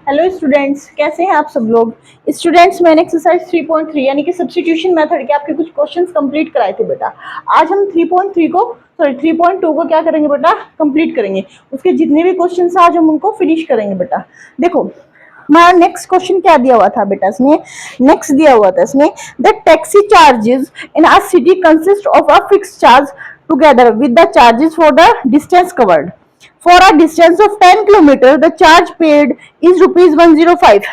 Hello students, कैसे हैं आप सब लोग। स्टूडेंट्स, मैंने एक्सरसाइज 3.3 यानी कि सब्स्टिट्यूशन मेथड के आपके कुछ क्वेश्चंस कंप्लीट कराए थे बेटा। आज हम 3.2 को क्या करेंगे बेटा, कंप्लीट करेंगे। उसके जितने भी क्वेश्चंस आज हम उनको फिनिश करेंगे बेटा। देखो हमारा नेक्स्ट क्वेश्चन क्या दिया हुआ था बेटा, इसमें नेक्स्ट दिया हुआ था इसमें the taxi charges in a city consist of a fixed charge together with the charges for the distance covered. For a distance of 10 km, the charge paid is rupees 105,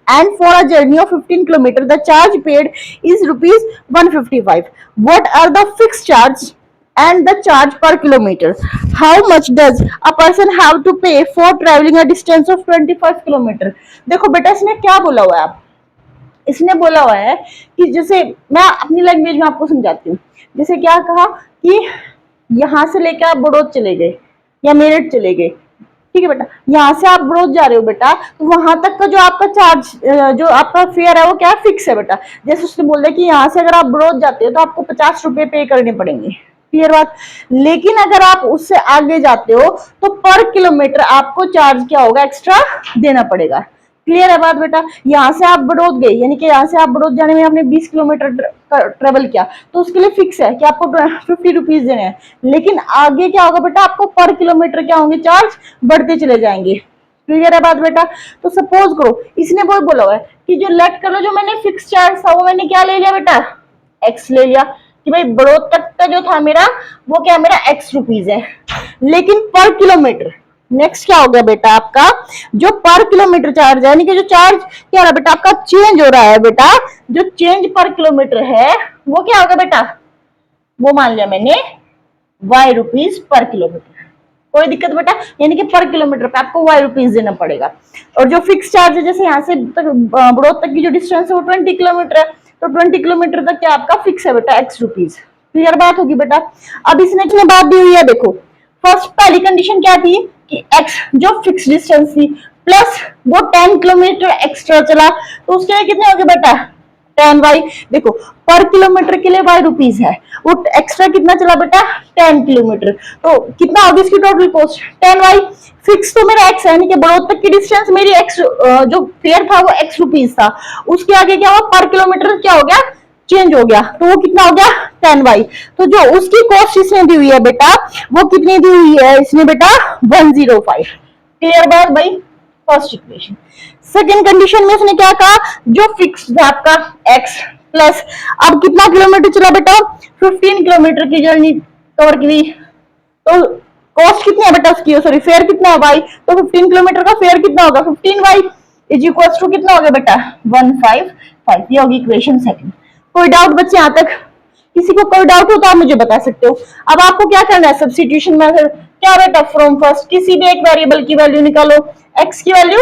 and for a journey of 15 km, the charge paid is rupees 155. What are the fixed charge and the charge per kilometer? How much does a person have to pay for traveling a distance of 25 km? देखो बेटा, इसने क्या बोला हुआ है, आप इसने बोला हुआ है कि जैसे मैं अपनी लैंग्वेज में आपको समझाती हूँ। जैसे क्या कहा कि यहाँ से लेकर आप बड़ौद चले गए या मेरठ चले गए, ठीक है बेटा। यहाँ से आप बड़ौद जा रहे हो बेटा, तो वहां तक का जो आपका चार्ज, जो आपका फेयर है वो क्या फिक्स है बेटा। जैसे उसने बोल दिया कि यहाँ से अगर आप बड़ौद जाते हो तो आपको 50 रुपए पे करने पड़ेंगे, क्लियर बात। लेकिन अगर आप उससे आगे जाते हो तो पर किलोमीटर आपको चार्ज क्या होगा, एक्स्ट्रा देना पड़ेगा। क्लियर है बात बेटा। यहाँ से आप बड़ौद गए, यानी कि यहाँ से आप बड़ौद जाने में आपने 20 किलोमीटर ट्रेवल किया, तो उसके लिए फिक्स है कि आपको 50 रुपीज देने हैं। लेकिन आगे क्या होगा बेटा, आपको पर किलोमीटर क्या होंगे, चार्ज बढ़ते चले जाएंगे। क्लियर है बात बेटा। तो सपोज करो इसने वो बोला हुआ है कि जो लेट कर लो, जो मैंने फिक्स चार्ज था वो मैंने क्या ले लिया बेटा, एक्स ले लिया कि भाई बड़ौद तक का जो था मेरा वो क्या मेरा एक्स रुपीज है। लेकिन पर किलोमीटर नेक्स्ट क्या हो गया बेटा, आपका जो पर किलोमीटर चार्ज है, यानी कि जो चार्ज क्या हो रहा है बेटा, आपका चेंज हो रहा है बेटा। जो चेंज पर किलोमीटर है वो क्या होगा बेटा, वो मान लिया मैंने वाई रुपीज पर किलोमीटर। कोई दिक्कत बेटा, यानी कि पर किलोमीटर पे आपको वाई रुपीज देना पड़ेगा। और जो फिक्स चार्ज है, जैसे यहाँ से बड़ौद तक की जो डिस्टेंस है वो 20 किलोमीटर है, तो 20 किलोमीटर तक क्या आपका फिक्स है बेटा, एक्स रुपीज। क्लियर बात होगी बेटा। अब इसने कितनी बात दी हुई है, देखो फर्स्ट पहली कंडीशन क्या थी कि x जो फिक्स डिस्टेंस थी प्लस वो 10 किलोमीटर एक्स्ट्रा चला, तो उसके लिए कितने हो गए बेटा, 10y। देखो पर किलोमीटर के लिए y रुपीज है, वो एक्स्ट्रा कितना चला बेटा, 10 किलोमीटर, तो कितना होगी इसकी टोटल कॉस्ट, 10y। फिक्स तो मेरा x है, यानी कि बड़ौद तक की डिस्टेंस मेरी x जो फेयर था वो x रुपीज था, उसके आगे क्या हुआ, पर किलोमीटर क्या हो गया, चेंज हो गया, तो वो कितना हो गया 10y। तो जो उसकी कॉस्ट इसने दी हुई है बेटा, वो कितनी दी हुई है इसने बेटा, 105। क्लियर बात भाई, फर्स्ट इक्वेशन। सेकंड कंडीशन में इसने क्या कहा, जो फिक्स था आपका x प्लस अब कितना किलोमीटर चला बेटा, 15 किलोमीटर की जर्नी कवर की, तो कॉस्ट कितनी है बेटा उसकी, सॉरी फेयर कितना है y, तो 15 किलोमीटर का फेयर कितना होगा, 15y इज इक्वल टू कितना हो गया बेटा, 155। ये होगी इक्वेशन सेकंड। कोई डाउट बच्चे यहाँ तक, किसी को कोई डाउट हो तो आप मुझे बता सकते हो। अब आपको क्या करना है, सब्स्टिट्यूशन मेथड क्या बेटा, फ्रॉम फर्स्ट किसी भी एक वेरिएबल की वैल्यू निकालो, x की वैल्यू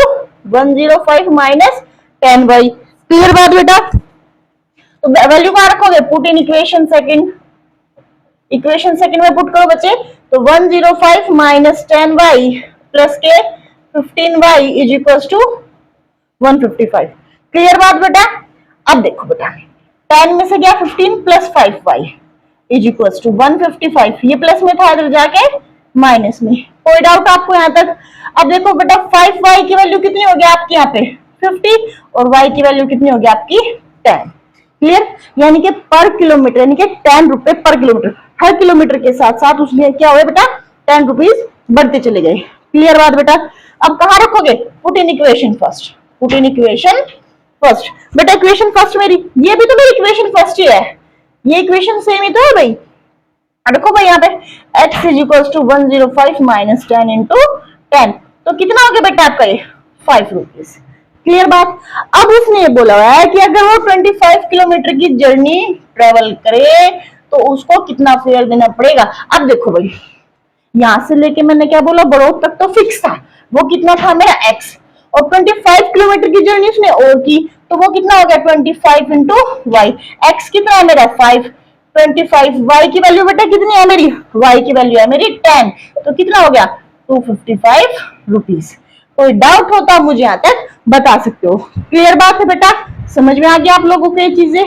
105 माइनस 10y। क्लियर बात बेटा। तो वैल्यू कहाँ रखोगे, put in equation second, equation second में पुट करो बच्चे, तो 105 माइनस 10y प्लस के 15y is equal to 155। Clear बात बेटा। अब देखो बेटा 10 में से गया 15 plus 5y is equal to 155, ये प्लस में था इधर जाके माइनस में। कोई डाउट आपको यहाँ तक। अब देखो बेटा 5y की वैल्यू कितनी होगी आपकी यहाँ पे 50, और y की वैल्यू कितनी होगी आपकी 10। क्लियर, यानी कि पर किलोमीटर, यानी कि 10 रुपए पर किलोमीटर, हर किलोमीटर के साथ साथ उसमें क्या हुआ बेटा, 10 रुपीज बढ़ते चले गए। क्लियर बात बेटा। अब कहाँ रखोगे, put in equation first, put in equation first. बेटा इक्वेशन फर्स्ट मेरी, ये भी तो मेरी इक्वेशन फर्स्ट ही है, ये इक्वेशन सेम ही तो है भाई। देखो भाई यहाँ पे x is equal to 105 minus 10 into 10, तो कितना हो गया बेटा आपका ये 5 रुपीज। क्लियर बात। अब उसने ये बोला हुआ है कि अगर वो 25 किलोमीटर की जर्नी ट्रेवल करे तो उसको कितना फेयर देना पड़ेगा। अब देखो भाई यहाँ से लेके मैंने क्या बोला, बड़ौद तक तो फिक्स था, वो कितना था मेरा x, और 25 किलोमीटर की जर्नी उसने और की, तो वो कितना हो गया 25 इंटू वाई। एक्स कितना है मेरा 5, 25 वाई की वैल्यू बेटा कितनी है मेरी, वाई की वैल्यू है मेरी 10, तो कितना हो गया 255 रुपीज। कोई डाउट होता मुझे यहाँ तक बता सकते हो। क्लियर बात है बेटा, समझ में आ गया आप लोगों को ये चीजें।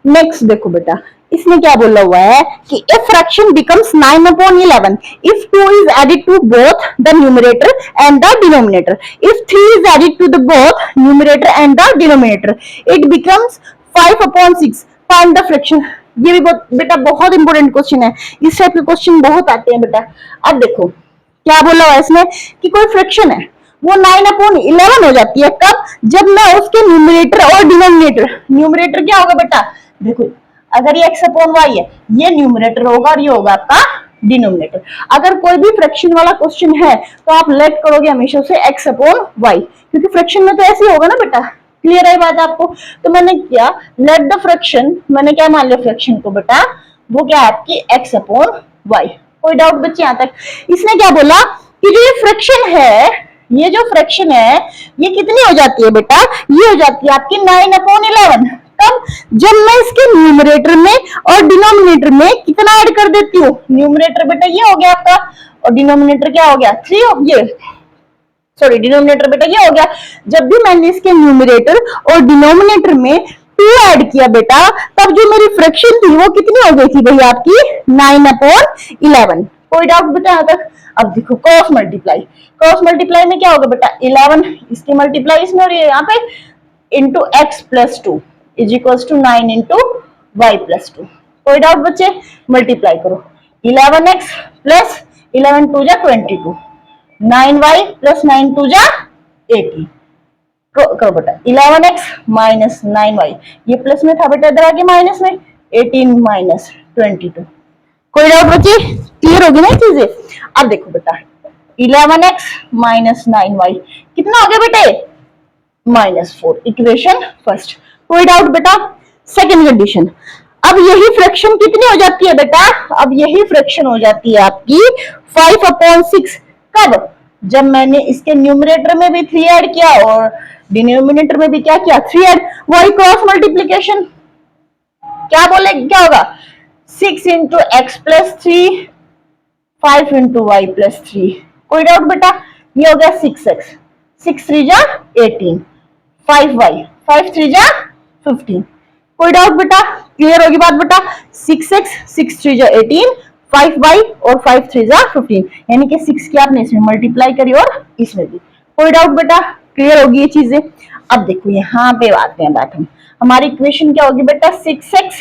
नेक्स्ट देखो बेटा, इसने क्या बोला हुआ है कि if fraction becomes 9/11 if 2 is added to both the numerator and the denominator, if 3 is added to the both numerator and the denominator it becomes 5/6, find the fraction. ये भी बहुत बेटा बहुत इंपॉर्टेंट क्वेश्चन है, इस टाइप के question बहुत आते हैं बेटा। अब देखो क्या बोला हुआ है इसमें कि कोई फ्रैक्शन है वो 9/11 हो जाती है, कब? जब मैं उसके न्यूमरेटर और डिनोमिनेटर, न्यूमरेटर क्या होगा बेटा, देखो अगर ये x/y है, ये न्यूमरेटर होगा और ये होगा आपका डिनोमिनेटर। अगर कोई भी फ्रैक्शन वाला क्वेश्चन है तो आप लेट करोगे हमेशा उसे x/y, क्योंकि फ्रैक्शन में तो ऐसे ही होगा ना बेटा। क्लियर है बात आपको? तो मैंने क्या लेट द फ्रैक्शन, मैंने क्या मान लिया फ्रैक्शन को बेटा, वो क्या है आपकी x/y। कोई डाउट बच्चे यहां तक? इसने क्या बोला कि जो ये फ्रैक्शन है, ये जो फ्रैक्शन है ये कितनी हो जाती है बेटा, ये हो जाती है आपकी 9/11। कब? जब मैं इसके न्यूमरेटर में और डिनोमिनेटर में कितना ऐड कर देती हूँ, न्यूमरेटर बेटा ये हो गया आपका और डिनोमिनेटर क्या हो गया 3 हो, ये सॉरी डिनोमिनेटर बेटा ये हो गया। जब भी मैंने इसके न्यूमरेटर और डिनोमिनेटर में 2 ऐड किया बेटा, तब जो मेरी फ्रैक्शन थी वो कितनी हो गई थी भैया आपकी 9/11। कोई डाउट बेटा यहाँ तक? अब देखो क्रॉस मल्टीप्लाई, क्रॉस मल्टीप्लाई में क्या होगा बेटा 11 इसकी मल्टीप्लाई इसमें और ये यहाँ पे into x+2 is equal to 9 into y+2। कोई डाउट बच्चे? मल्टीप्लाई करो 11x प्लस 11 2 जा 22, 9y प्लस 9 2 जा 80। करो बेटा 11x माइनस 9y, ये प्लस में था बेटा, इधर आके माइनस में 18 माइनस 22। कोई डाउट बच्चे? क्लियर होगी ना चीजें? अब देखो बेटा 11x माइनस 9y कितना हो गया बेटे -4, इक्वेशन फर्स्ट। कोई डाउट बेटा? सेकंड कंडीशन, अब यही फ्रैक्शन कितनी हो जाती है बेटा, अब यही फ्रैक्शन हो जाती है आपकी 5/6। कब? जब मैंने इसके न्यूमरेटर में भी 3 ऐड किया और डिनोमिनेटर में भी क्या किया 3 ऐड, वही क्रॉस मल्टीप्लीकेशन। क्या बोले क्या होगा 6 into x plus 3 5 into y plus 3। कोई डाउट बेटा? ये हो गया 6x, 6 3 जा 18, 5y, 5 3 जा 15। कोई डाउट बेटा? क्लियर होगी बात बेटा? 6x, 6 3 जा 18, 5y और 5 3 जा 15, यानी कि 6 की आपने इसमें मल्टीप्लाई करी और इसमें भी। कोई डाउट बेटा? क्लियर होगी ये चीजें? अब देखो यहाँ पे आते हैं बात, हम हमारी इक्वेशन क्या होगी बेटा 6x,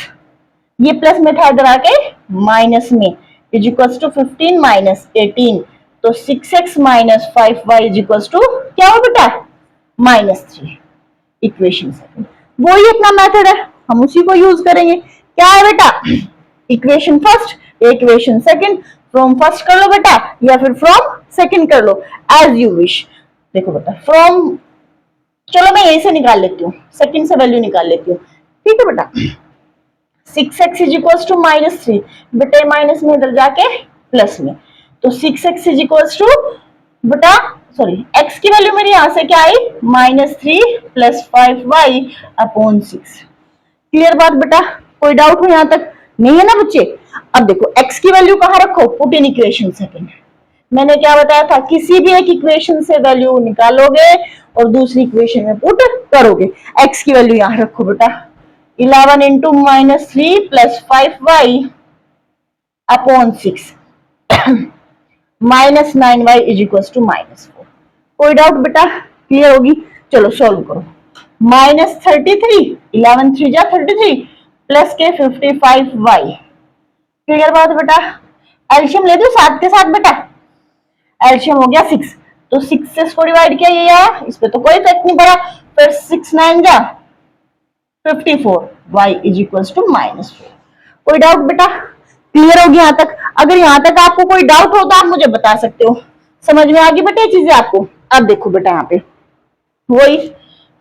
ये प्लस में था इधर आके माइनस में, इज इक्वल टू 15 माइनस 18, तो 6x minus 5y is equal to क्या हो बेटा -3। इक्वेशन सेकंड, वही अपना मेथड है, हम उसी को यूज करेंगे। क्या है बेटा equation first, equation second, from first कर लो बेटा या फिर फ्रॉम सेकंड कर लो, एज यू विश। देखो बेटा फ्रॉम, चलो मैं यही से निकाल लेती हूँ, सेकंड से वैल्यू निकाल लेती हूँ, ठीक है बेटा। 6x इज इक्वल टू -3, बेटे माइनस में इधर जाके प्लस में, तो 6x इज इक्वल टू बेटा सॉरी x की वैल्यू मेरी यहां से क्या आई -3 प्लस 5y अपॉन 6। क्लियर बात बेटा? कोई डाउट हो यहां तक? नहीं है ना बच्चे? अब देखो x की वैल्यू कहां रखो, पुट इन इक्वेशन सेकंड। मैंने क्या बताया था, किसी भी एक इक्वेशन से वैल्यू निकालोगे और दूसरी इक्वेशन में पुट करोगे। x की वैल्यू यहां रखो बेटा 11 into -3 plus 5y upon 6 minus 9y is equal to -4। कोई डाउट बेटा? क्लियर होगी? चलो सॉल्व करो। -33, 11 3 जा 33 प्लस के 55y। क्लियर बात बेटा? एल्शियम ले दो साथ के साथ बेटा, एल्शियम हो गया 6, तो 6 से इसको डिवाइड किया ये आया, इस पे तो कोई इफेक्ट नहीं पड़ा, फिर 6 9 जा 54, y इज इक्वल टू -4। कोई डाउट बेटा? क्लियर होगी यहाँ तक? अगर यहाँ तक आपको कोई डाउट हो तो आप मुझे बता सकते हो। समझ में आ गई बेटा ये चीजें आपको? अब देखो बेटा यहाँ पे वही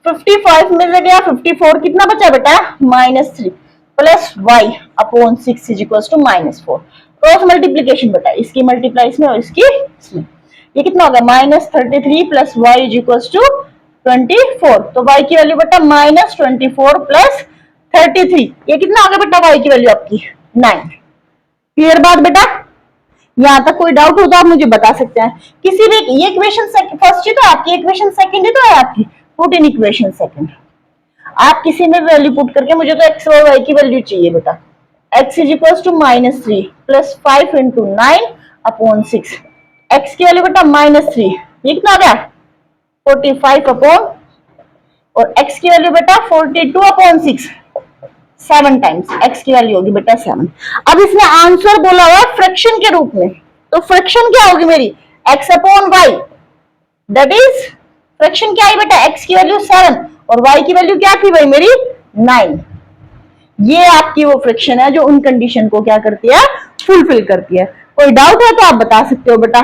55 में से गया 54, कितना बचा बेटा -3 plus y upon 6 is equal to -4। Cross multiplication बेटा, इसकी मल्टीप्लाई इसमें और इसकी इसमें, ये कितना होगा -33 plus y is equal to 24, तो y की वैल्यू बेटा -24 प्लस 33, ये कितना होगा बेटा y की वैल्यू आपकी 9। क्लियर बात बेटा? यहाँ तक कोई डाउट हो तो आप मुझे बता सकते हैं। किसी भी ये इक्वेशन फर्स्ट ही तो आपकी, इक्वेशन सेकंड ही तो है आपकी, पुट इन इक्वेशन सेकंड। आप किसी में वैल्यू पुट करके, मुझे तो x और y की वैल्यू चाहिए बेटा, x is equal to -3 plus 5 into 9/6। x की वैल्यू बेटा -3, ये कितना आ गया 45 अपॉन, और x की वैल्यू बेटा 42/6, 7 टाइम्स x की वैल्यू होगी बेटा 7। अब इसने आंसर बोला हुआ फ्रैक्शन के रूप में, तो फ्रैक्शन क्या होगी मेरी x upon y, that is fraction क्या है बेटा, x की वैल्यू 7 और y की वैल्यू क्या थी भाई मेरी 9। ये आपकी वो फ्रैक्शन है जो उन कंडीशन को क्या करती है, फुलफिल करती है। कोई डाउट है तो आप बता सकते हो बेटा।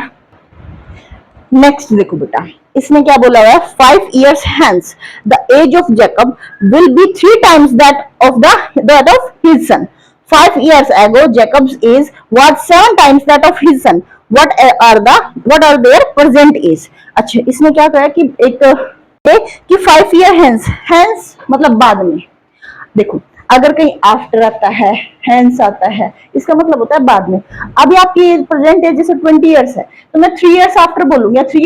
नेक्स्ट देखो बेटा, इसमें क्या बोला हुआ है, 5 years hence the age of Jacob will be 3 times that of his son. 5 years ago Jacob's age was 7 times that of his son. What are their present age? अच्छा, इसमें क्या कहा कि कि 5 year hence मतलब बाद में। देखो अगर कहीं आफ्टर आता है, हेंस आता है, इसका मतलब होता है बाद में। अभी आपकी प्रेजेंट एज जैसे 20 इयर्स है, तो मैं 3 इयर्स आफ्टर बोलूंगी या 3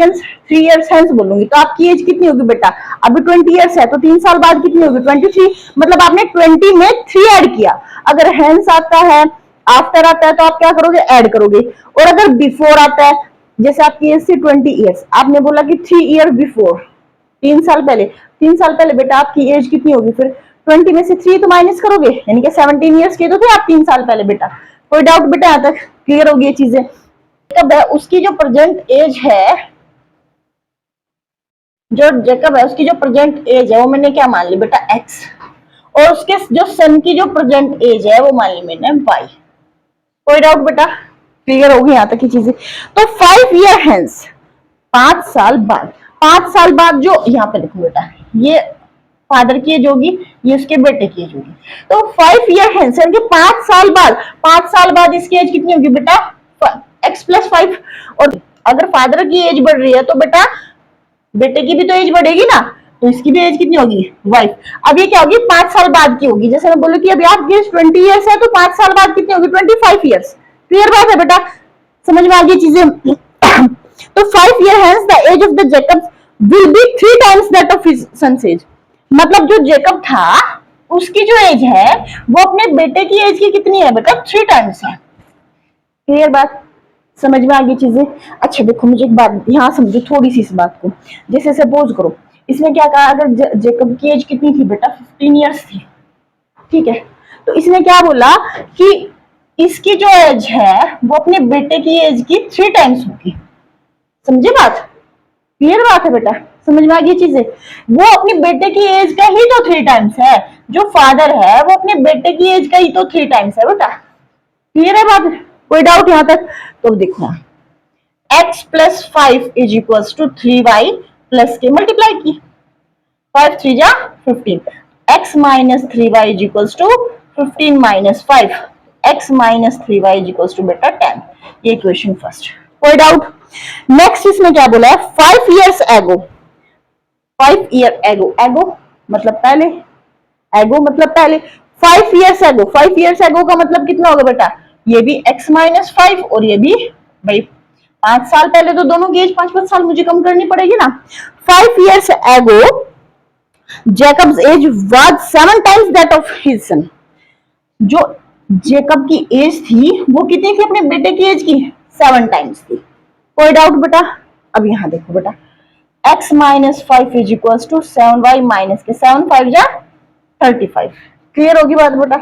इयर्स हेंस बोलूंगी, तो आपकी एज कितनी होगी बेटा, अभी 20 इयर्स है तो 3 साल बाद कितनी होगी 23, मतलब आपने 20 में 3 ऐड किया। अगर हेंस आता है, आफ्टर आता है, तो आप क्या करोगे, ऐड करोगे। और अगर बिफोर आता है, जैसे आपकी एज थी 20 इयर्स, आपने बोला कि 3 ईयर बिफोर, 3 साल पहले, 3 साल पहले बेटा आपकी एज कितनी होगी, फिर 20 में से 3 तो माइनस करोगे, यानी कि 17 इयर्स के तो थे आप 3 साल पहले बेटा। कोई डाउट बेटा, यहाँ तक क्लियर होगी ये चीजें। जेकब है उसकी जो प्रेजेंट एज है, जो जेकब है उसकी जो प्रेजेंट एज है वो मैंने क्या मान ली बेटा x, और उसके जो सन की जो प्रेजेंट एज है वो मान ली मैंने y। कोई डाउट बेटा, क्लियर होगी यहाँ तक की चीजें। तो 5 ईयर हेंस, 5 साल बाद, 5 साल बाद जो यहाँ पे लिखो बेटा, ये फादर की एज होगी, ये उसके बेटे की एज होगी। तो 5 ईयर हेंस यानी 5 साल बाद, 5 साल बाद इसकी एज कितनी होगी बेटा x + 5। और अगर फादर की एज बढ़ रही है तो बेटा बेटे की भी तो एज बढ़ेगी ना, तो इसकी भी एज कितनी होगी y। अब ये क्या होगी 5 साल बाद की होगी, जैसे मैं बोलूं कि अभी आपकी एज 20 इयर्स है तो 5 साल बाद कितनी होगी 25 इयर्स। क्लियर बात है बेटा, समझ में आ गई चीजें। तो 5 year hence the age of the Jacob will be 3 times that of his sons age. मतलब जो जेकब था उसकी जो एज है वो अपने बेटे की एज की कितनी है बेटा 3 टाइम्स है। क्लियर बात, समझ में आ गई चीजें। अच्छा देखो मुझे एक बात यहाँ समझो थोड़ी सी इस बात को, जैसे सपोज करो इसमें क्या कहा, अगर जेकब की एज कितनी थी बेटा 15 इयर्स थी, ठीक है, तो इसने क्या बोला कि इसकी जो एज है वो अपने बेटे की एज की 3 टाइम्स होगी। समझे बात, क्लियर बात है बेटा, समझ में आ गई चीजें। वो अपने बेटे की एज का ही तो 3 टाइम्स है, जो फादर है वो अपने बेटे की एज का ही तो 3 टाइम्स है बेटा। क्लियर है बात, कोई डाउट यहाँ तक। तो देखो x + 5 = 3y प्लस के मल्टीप्लाई की, 5 3 जा 15, x - 3y = 15 - 5, x - 3y = बेटा 10। ये इक्वेशन फर्स्ट। कोई डाउट। नेक्स्ट इसमें क्या बोला है, 5 years ago, 5 year ago, एगो मतलब पहले, एगो मतलब पहले, 5 years ago, 5 years ago का मतलब कितना होगा बेटा, ये भी x - 5 और ये भी भाई 5 साल पहले, तो दोनों की एज 5-5 साल मुझे कम करनी पड़ेगी ना। 5 years ago Jacob's age was 7 times that of his son। जो जेकब की एज थी वो कितनी थी अपने बेटे की एज की, 7 टाइम्स थी। कोई डाउट बेटा। अब यहां देखो बेटा, x - 5 = 7y माइनस के 7 5 जा 35। क्लियर होगी बात बेटा।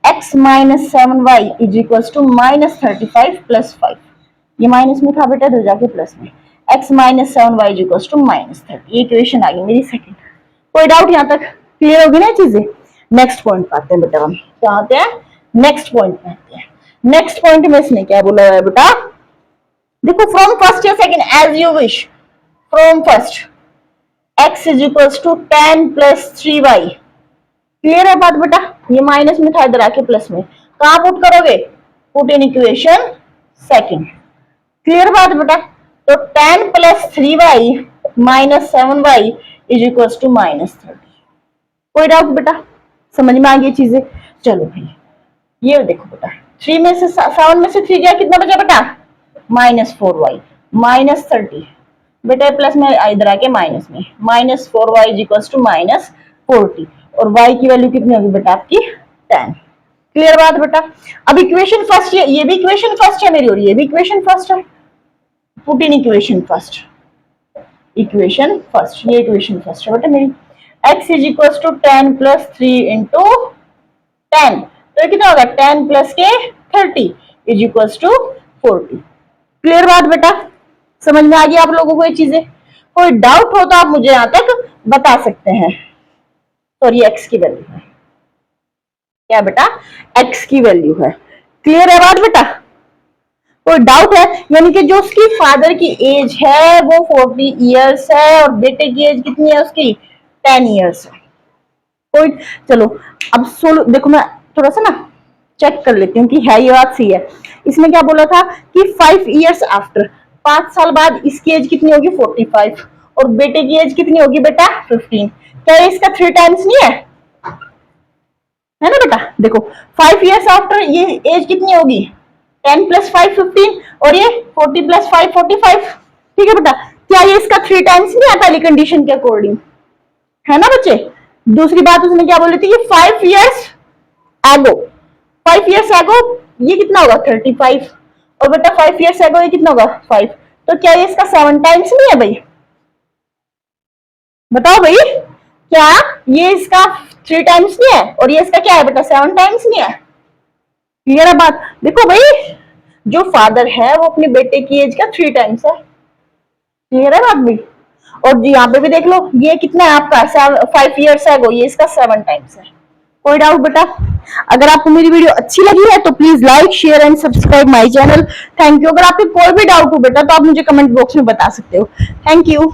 x - 7y = -35 + 5, ये माइनस में था बेटा, इधर जाके प्लस में, x - 7y = -30। ये इक्वेशन आ गई मेरी सेकंड। कोई डाउट यहाँ तक, क्लियर होगी ना चीजें। नेक्स्ट पॉइंट पे आते हैं बेटा, हम क्या आते हैं नेक्स्ट पॉइंट पे आते हैं। नेक्स्ट पॉइंट में इसने क्या बोला है बेटा, देखो फ्रॉम फर्स्ट या second as you wish. From first x = 10 + 3y। Clear है बात बेटा, ये माइनस में था, इधर आके प्लस में, कहां पुट करोगे, put in equation second. Clear बात बेटा। तो 10 + 3y - 7y = -30। कोई डाउट बेटा, समझ में आ गई चीजें। चलो भाई ये देखो बेटा, 3 में से 7 में से 3 गया, कितना बचा बेटा -4y -30 बेटा, प्लस में इधर आके माइनस में, -4y = -40, और y की वैल्यू कितनी होगी बेटा आपकी 10। क्लियर बात बेटा। अब इक्वेशन फर्स्ट, ये भी इक्वेशन फर्स्ट है मेरी और ये भी इक्वेशन फर्स्ट है, put in equation first, equation first, ये इक्वेशन फर्स्ट है बेटा मेरी। x is equal to 10 plus 3 into 10, तो ये कितना होगा 10 प्लस के 30 इज इक्वल टू 40। क्लियर बात बेटा, समझ में आ गई आप लोगों को ये चीजें? कोई डाउट हो तो आप मुझे यहां तक बता सकते हैं। तो ये x की वैल्यू है, क्या बेटा, x की वैल्यू है। क्लियर है बात बेटा? कोई डाउट है? यानी कि जो उसकी फादर की एज है वो 40 इयर्स है और बेटे की एज कितनी है उसकी, 10 इयर्स है। कोई, चलो अब सोलो देखो, मैं थोड़ा सा ना चेक कर लेती हूँ कि है ये बात सही है। इसमें क्या बोला था कि 5 इयर्स आफ्टर, 5 साल बाद इसकी एज कितनी होगी 45 और बेटे की एज कितनी होगी बेटा 15। क्या ये इसका 3 टाइम्स नहीं है ना बेटा? देखो 5 इयर्स आफ्टर ये एज कितनी होगी 10 प्लस 5 15 और ये 40 प्लस 5 45, ठीक है बेटा? क्या ये इसका 3 टाइम्स नहीं है पहली कंडीशन के अकॉर्डिंग, है ना बच्चे? दूसरी बात उसने क्या बोली थी, 5 इयर्स एगो, 5 इयर्स एगो ये कितना होगा 35 और बेटा 5 इयर्स एगो ये कितना होगा 5, तो क्या ये इसका 7 टाइम्स नहीं है भाई? बताओ भाई, क्या ये इसका 3 टाइम्स नहीं है और ये इसका क्या है बेटा 7 टाइम्स नहीं है? क्लियर है बात? देखो भाई, जो फादर है वो अपने बेटे की एज का 3 टाइम्स है। क्लियर है बात भी? और यहाँ पे भी देख लो, ये कितना है आपका 5 इयर्स एगो, ये इसका 7 टाइम्स है। कोई डाउट बेटा? अगर आपको मेरी वीडियो अच्छी लगी है तो please like share and subscribe my channel. Thank you. अगर आपको कोई भी डाउट हो बेटा तो आप मुझे कमेंट बॉक्स में बता सकते हो। Thank you.